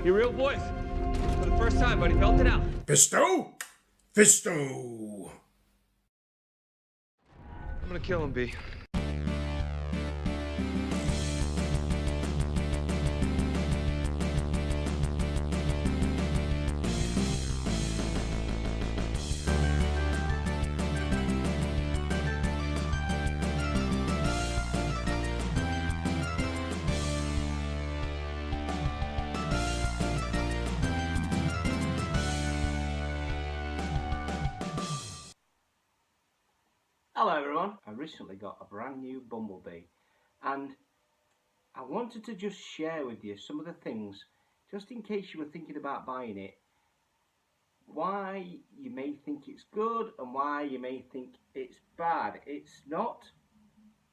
Your real voice. For the first time, buddy. Belt it out. Fisto? Fisto! I'm gonna kill him, B. Hello everyone, I recently got a brand new Bumblebee and I wanted to just share with you some of the things, just in case you were thinking about buying it, why you may think it's good and why you may think it's bad. It's not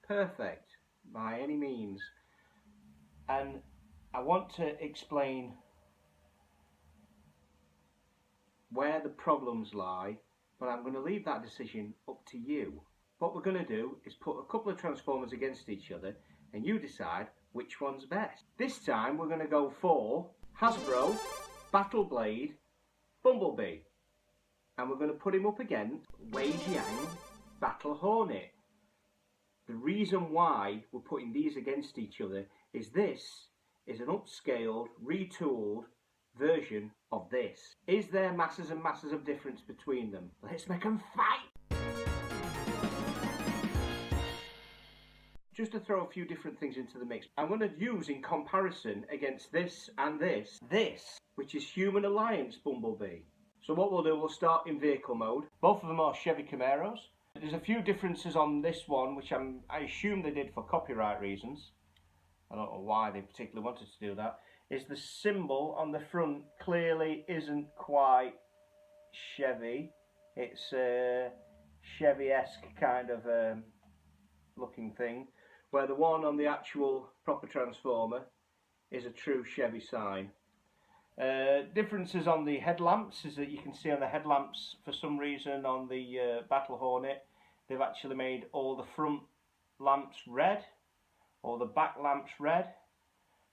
perfect by any means, and I want to explain where the problems lie, but I'm going to leave that decision up to you. What we're going to do is put a couple of Transformers against each other and you decide which one's best. This time we're going to go for Hasbro Battle Blade Bumblebee, and we're going to put him up against Wei Jiang Battle Hornet. The reason why we're putting these against each other is this is an upscaled, retooled version of this. Is there masses and masses of difference between them? Let's make them fight! Just to throw a few different things into the mix, I'm going to use in comparison against this and this, which is Human Alliance Bumblebee. So what we'll do, we'll start in vehicle mode. Both of them are Chevy Camaros. There's a few differences on this one, which I assume they did for copyright reasons. I don't know why they particularly wanted to do that. Is the symbol on the front clearly isn't quite Chevy. It's a Chevy-esque kind of looking thing, where the one on the actual proper Transformer is a true Chevy sign. Differences on the headlamps is that you can see on the headlamps, for some reason on the Battle Hornet, they've actually made all the front lamps red, or the back lamps red,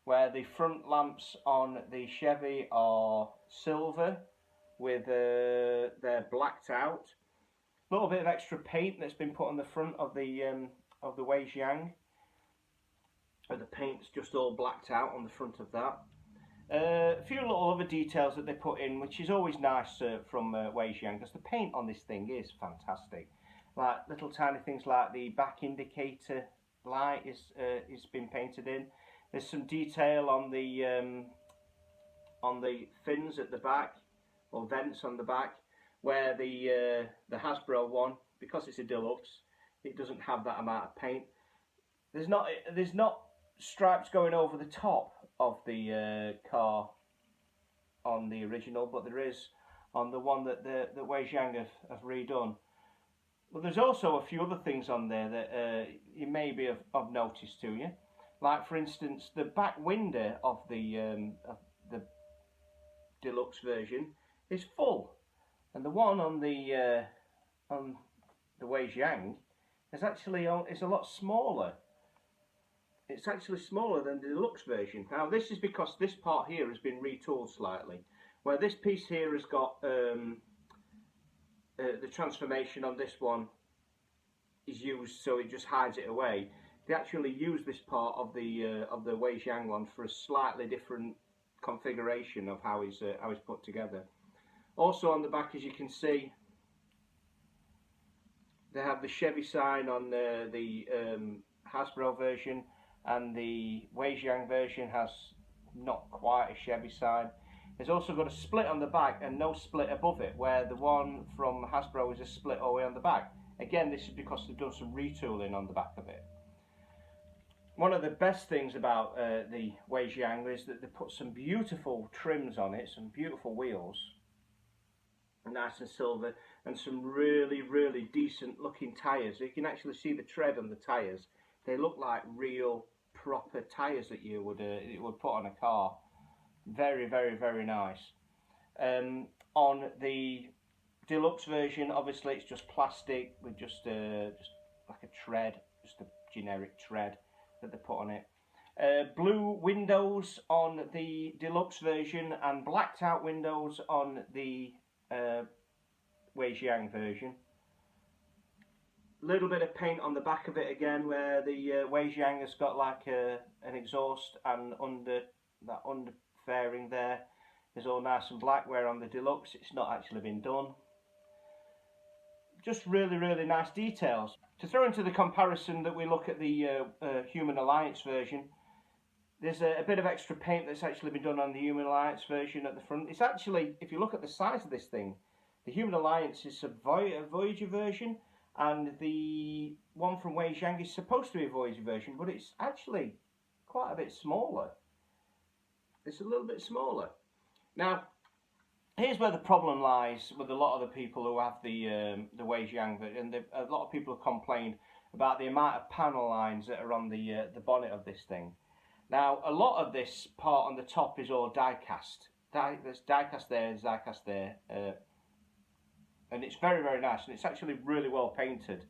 where the front lamps on the Chevy are silver with they're blacked out. A little bit of extra paint that's been put on the front of the Wei Jiang. The paint's just all blacked out on the front of that. A few little other details that they put in, which is always nice from Wei Jiang, because the paint on this thing is fantastic. Like little tiny things like the back indicator light is been painted in. There's some detail on the fins at the back, or vents on the back, where the Hasbro one, because it's a deluxe, it doesn't have that amount of paint. There's not stripes going over the top of the car on the original, but there is on the one that Wei Jiang have redone. But there's also a few other things on there that you may be of notice to you. Like, for instance, the back window of the deluxe version is full, and the one on the Wei Jiang is actually is a lot smaller. It's actually smaller than the deluxe version. Now this is because this part here has been retooled slightly, where this piece here has got the transformation on this one is used, so it just hides it away. They actually use this part of the Wei Jiang one for a slightly different configuration of how he's put together. Also on the back, as you can see, they have the Chevy sign on the Hasbro version, and the Wei Jiang version has not quite a Chevy sign. There's also got a split on the back and no split above it, where the one from Hasbro is a split all the way on the back. Again, this is because they've done some retooling on the back of it. One of the best things about the Wei Jiang is that they put some beautiful trims on it, some beautiful wheels, nice and silver, and some really, really decent looking tyres. You can actually see the tread on the tyres. They look like real proper tyres that you would put on a car. Very, very, very nice. On the deluxe version, obviously it's just plastic with just like a tread, just a generic tread that they put on it. Blue windows on the deluxe version and blacked out windows on the Wei Jiang version. Little bit of paint on the back of it again, where the Wei Jiang has got like an exhaust, and under that under fairing there is all nice and black, where on the deluxe it's not actually been done. Just really nice details. To throw into the comparison that we look at the Human Alliance version, there's a bit of extra paint that's actually been done on the Human Alliance version at the front. It's actually, if you look at the size of this thing, the Human Alliance is a Voyager version, and the one from Wei Jiang is supposed to be a Voyager version, but it's actually quite a bit smaller. It's a little bit smaller. Now, here's where the problem lies with a lot of the people who have the Wei Jiang, and a lot of people have complained about the amount of panel lines that are on the bonnet of this thing. Now, a lot of this part on the top is all die cast. There's die cast there, there's die cast there, and it's very nice, and it's actually really well painted,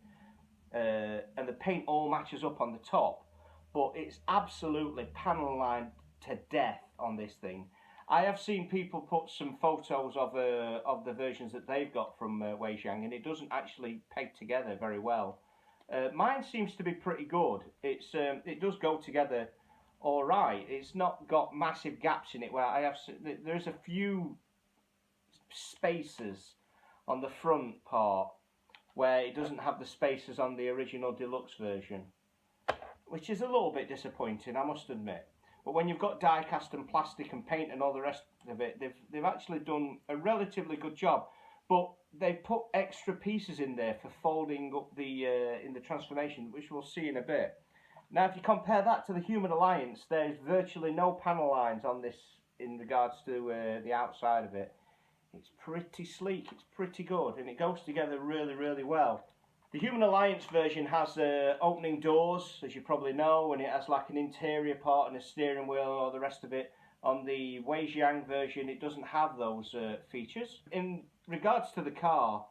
and the paint all matches up on the top, but it's absolutely panel lined to death on this thing. I have seen people put some photos of the versions that they've got from Wei Jiang, and it doesn't actually peg together very well. Mine seems to be pretty good. It does go together all right. It's not got massive gaps in it where there's a few spaces on the front part where it doesn't have the spaces on the original deluxe version, which is a little bit disappointing, I must admit. But when you've got die cast and plastic and paint and all the rest of it, they've actually done a relatively good job. But they put extra pieces in there for folding up in the transformation, which we'll see in a bit. Now, if you compare that to the Human Alliance, there's virtually no panel lines on this in regards to the outside of it. It's pretty sleek, it's pretty good, and it goes together really well. The Human Alliance version has opening doors, as you probably know, and it has like an interior part and a steering wheel and all the rest of it. On the Wei Jiang version, it doesn't have those features. In regards to the car,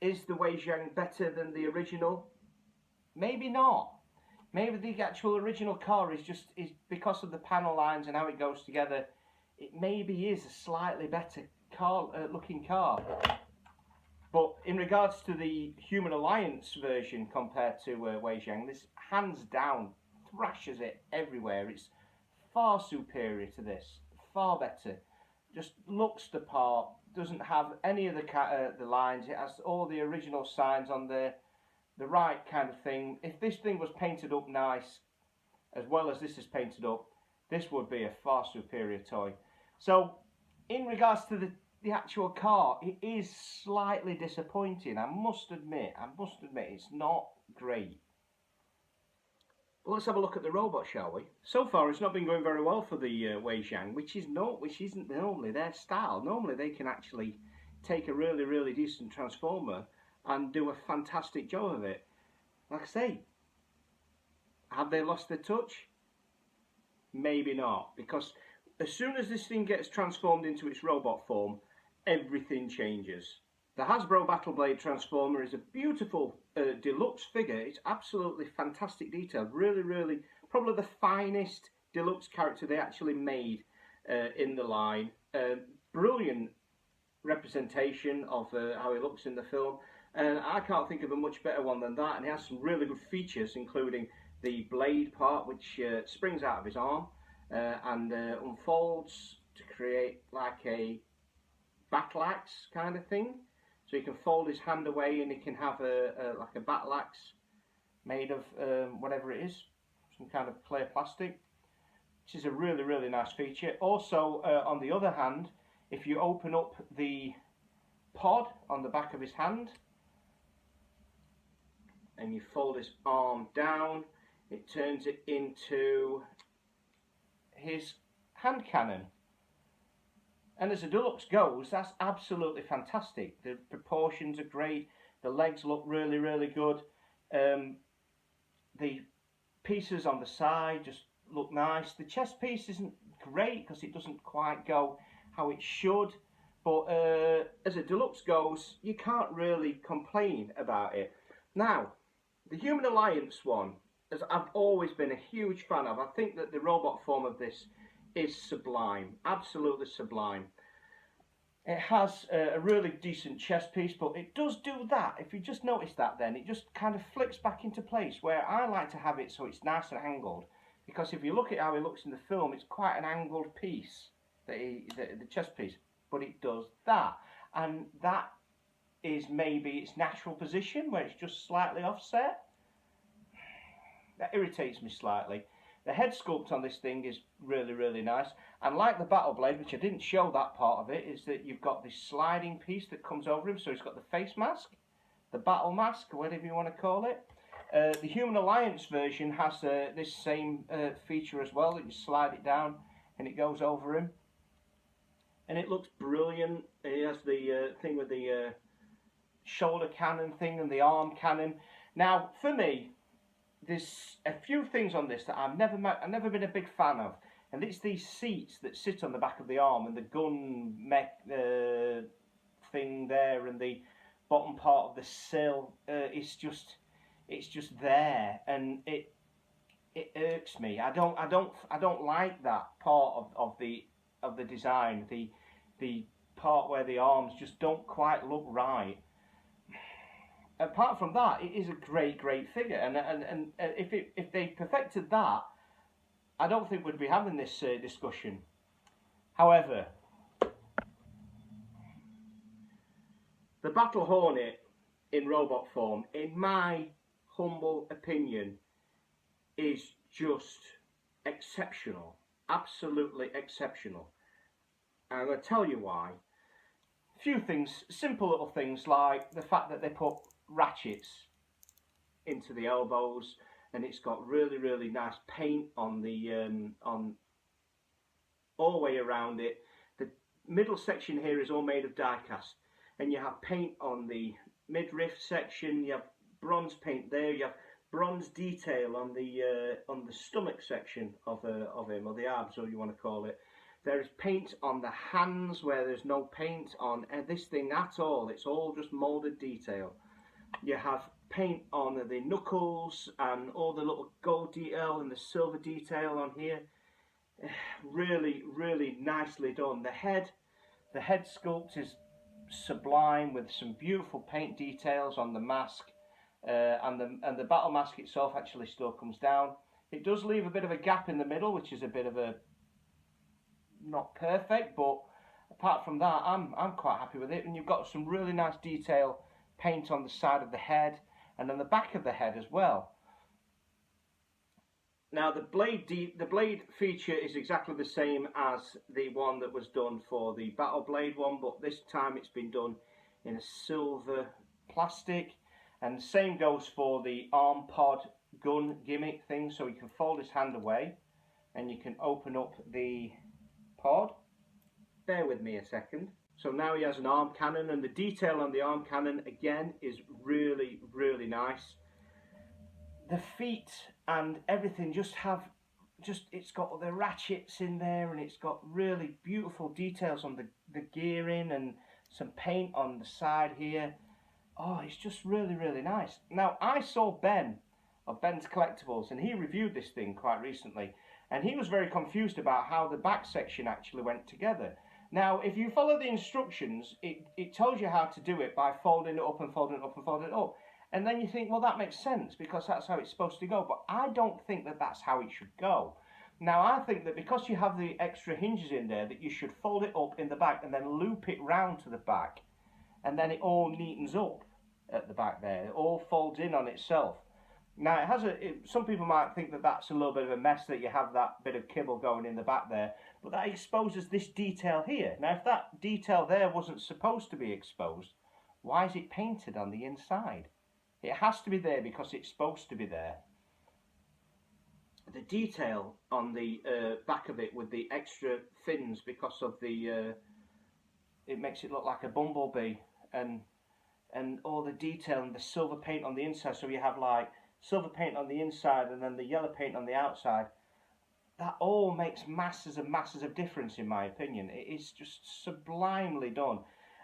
is the Wei Jiang better than the original? Maybe not. Maybe the actual original car is because of the panel lines and how it goes together, it maybe is a slightly better looking car. But in regards to the Human Alliance version compared to Wei Jiang, this hands down thrashes it everywhere. It's far superior to this, far better. Just looks the part, doesn't have any of the lines. It has all the original signs on there, the right kind of thing. If this thing was painted up nice, as well as this is painted up, this would be a far superior toy. So, in regards to the actual car, it is slightly disappointing. I must admit, it's not great. Well, let's have a look at the robot, shall we? So far, it's not been going very well for the Wei Jiang, which isn't normally their style. Normally, they can actually take a really decent transformer and do a fantastic job of it. Like I say, have they lost their touch? Maybe not, because as soon as this thing gets transformed into its robot form, everything changes. The Hasbro Battle Blade Transformer is a beautiful deluxe figure. It's absolutely fantastic detail. Really, probably the finest deluxe character they actually made in the line. Brilliant representation of how he looks in the film. And I can't think of a much better one than that. And he has some really good features, including the blade part, which springs out of his arm and unfolds to create like a battle axe kind of thing. So he can fold his hand away and he can have like a battle axe made of whatever it is, some kind of clear plastic, which is a really nice feature. Also, on the other hand, if you open up the pod on the back of his hand and you fold his arm down, it turns it into his hand cannon. And as a deluxe goes, that's absolutely fantastic. The proportions are great. The legs look really good. The pieces on the side just look nice. The chest piece isn't great because it doesn't quite go how it should. But as a deluxe goes, you can't really complain about it. Now, the Human Alliance one as I've always been a huge fan of. I think that the robot form of this is sublime, absolutely sublime. It has a really decent chest piece, but it does do that. If you just notice that, then it just kind of flicks back into place, where I like to have it so it's nice and angled. Because if you look at how he looks in the film, it's quite an angled piece, the chest piece. But it does that, and that is maybe its natural position, where it's just slightly offset. That irritates me slightly. The head sculpt on this thing is really, really nice. And like the Battle Blade, which I didn't show that part of it, is that you've got this sliding piece that comes over him. So he's got the face mask, the battle mask, whatever you want to call it. The Human Alliance version has this same feature as well, that you slide it down and it goes over him. And it looks brilliant. He has the thing with the shoulder cannon thing and the arm cannon. Now, for me, there's a few things on this that I've never been a big fan of, and it's these seats that sit on the back of the arm, and the gun mech thing there, and the bottom part of the sill. It's just there, and it irks me. I don't like that part of the design. The part where the arms just don't quite look right. Apart from that, it is a great figure, and if they perfected that, I don't think we'd be having this discussion. However, the Battle Hornet in robot form, in my humble opinion, is just exceptional, absolutely exceptional. And I'm going to tell you why. A few things, simple little things, like the fact that they put ratchets into the elbows, and it's got really nice paint on the all the way around it. The middle section here is all made of die cast, and you have paint on the midriff section. You have bronze paint there. You have bronze detail on the stomach section of him, or the abs, or you want to call it. There is paint on the hands where there's no paint on this thing at all. It's all just moulded detail. You have paint on the knuckles and all the little gold detail and the silver detail on here. Really nicely done. The head sculpt is sublime, with some beautiful paint details on the mask, and the battle mask itself actually still comes down. It does leave a bit of a gap in the middle, which is a bit of a not perfect, but apart from that, I'm quite happy with it. And you've got some really nice detail paint on the side of the head and on the back of the head as well. Now the blade feature is exactly the same as the one that was done for the Battle Blade one, but this time it's been done in a silver plastic, and the same goes for the arm pod gun gimmick thing. So you can fold his hand away and you can open up the pod. Bear with me a second. So now he has an arm cannon, and the detail on the arm cannon again is really nice. The feet and everything it's got the ratchets in there, and it's got really beautiful details on the gearing and some paint on the side here. Oh, it's just really nice. Now, I saw Ben of Ben's Collectibles, and he reviewed this thing quite recently, and he was very confused about how the back section actually went together. Now, if you follow the instructions, it tells you how to do it by folding it up and folding it up and folding it up. And then you think, well, that makes sense, because that's how it's supposed to go. But I don't think that that's how it should go. Now, I think that because you have the extra hinges in there, that you should fold it up in the back and then loop it round to the back. And then it all neatens up at the back there. It all folds in on itself. Now, some people might think that that's a little bit of a mess, that you have that bit of kibble going in the back there, but that exposes this detail here. Now, if that detail there wasn't supposed to be exposed, why is it painted on the inside? It has to be there because it's supposed to be there. The detail on the back of it with the extra fins, because of the it makes it look like a bumblebee, and all the detail and the silver paint on the inside. So you have like silver paint on the inside and then the yellow paint on the outside. That all makes masses of difference, in my opinion. It is just sublimely done.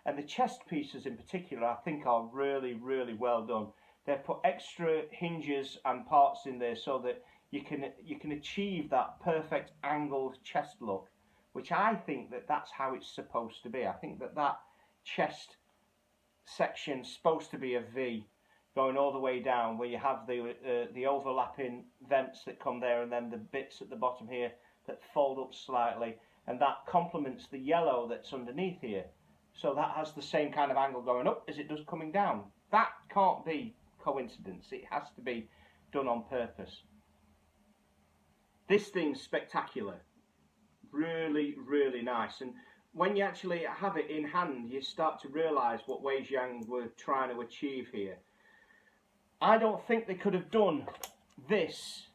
And the chest pieces in particular, I think, are really well done. they've put extra hinges and parts in there so that you can achieve that perfect angled chest look, which I think that's how it's supposed to be. I think that chest section's supposed to be a V going all the way down, where you have the overlapping vents that come there, and then the bits at the bottom here that fold up slightly, and that complements the yellow that's underneath here. So that has the same kind of angle going up as it does coming down. That can't be coincidence. It has to be done on purpose. This thing's spectacular. Really, really nice. And when you actually have it in hand, you start to realise what Wei Jiang were trying to achieve here. I don't think they could have done this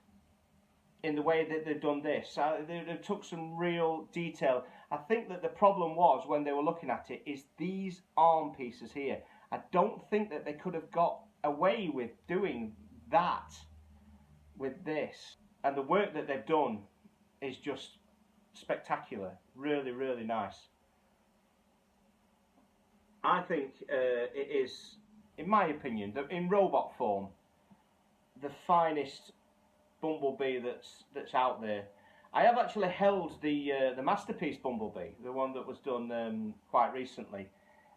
in the way that they've done this. They took some real detail. I think that the problem was, when they were looking at it, is these arm pieces here. I don't think that they could have got away with doing that with this. And the work that they've done is just spectacular. Really, really nice. I think it is, in my opinion, in robot form, the finest Bumblebee that's out there. I have actually held the Masterpiece Bumblebee, the one that was done quite recently,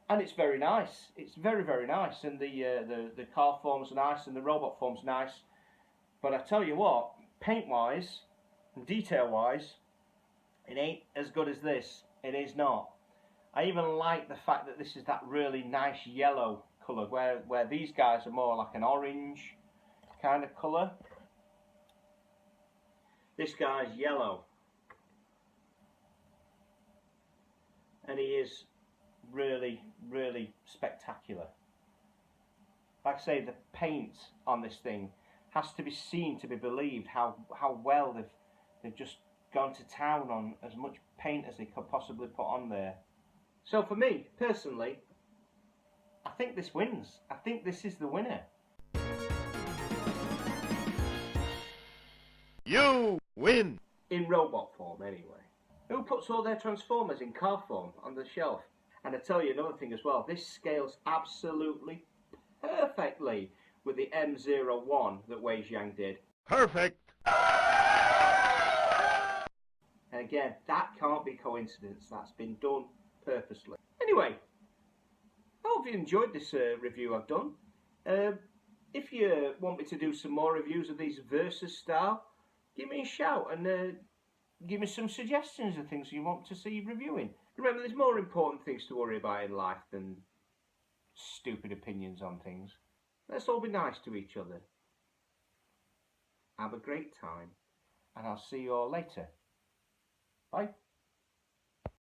and it's very nice. It's very, very nice, and the car form's nice, and the robot form's nice. But I tell you what, paint-wise and detail-wise, it ain't as good as this. It is not. I even like the fact that this is that really nice yellow colour, where these guys are more like an orange kind of colour. This guy's yellow, and he is really, really spectacular. Like I say, the paint on this thing has to be seen to be believed. How well they've just gone to town on as much paint as they could possibly put on there. So for me personally, I think this wins. I think this is the winner. You win! In robot form, anyway. Who puts all their Transformers in car form on the shelf? And I tell you another thing as well, this scales absolutely perfectly with the M01 that Wei Jiang did. Perfect! And again, that can't be coincidence. That's been done purposely. Anyway, I hope you enjoyed this review I've done. If you want me to do some more reviews of these Versus style, give me a shout and give me some suggestions of things you want to see reviewing. Remember, there's more important things to worry about in life than stupid opinions on things. Let's all be nice to each other. Have a great time, and I'll see you all later. Bye.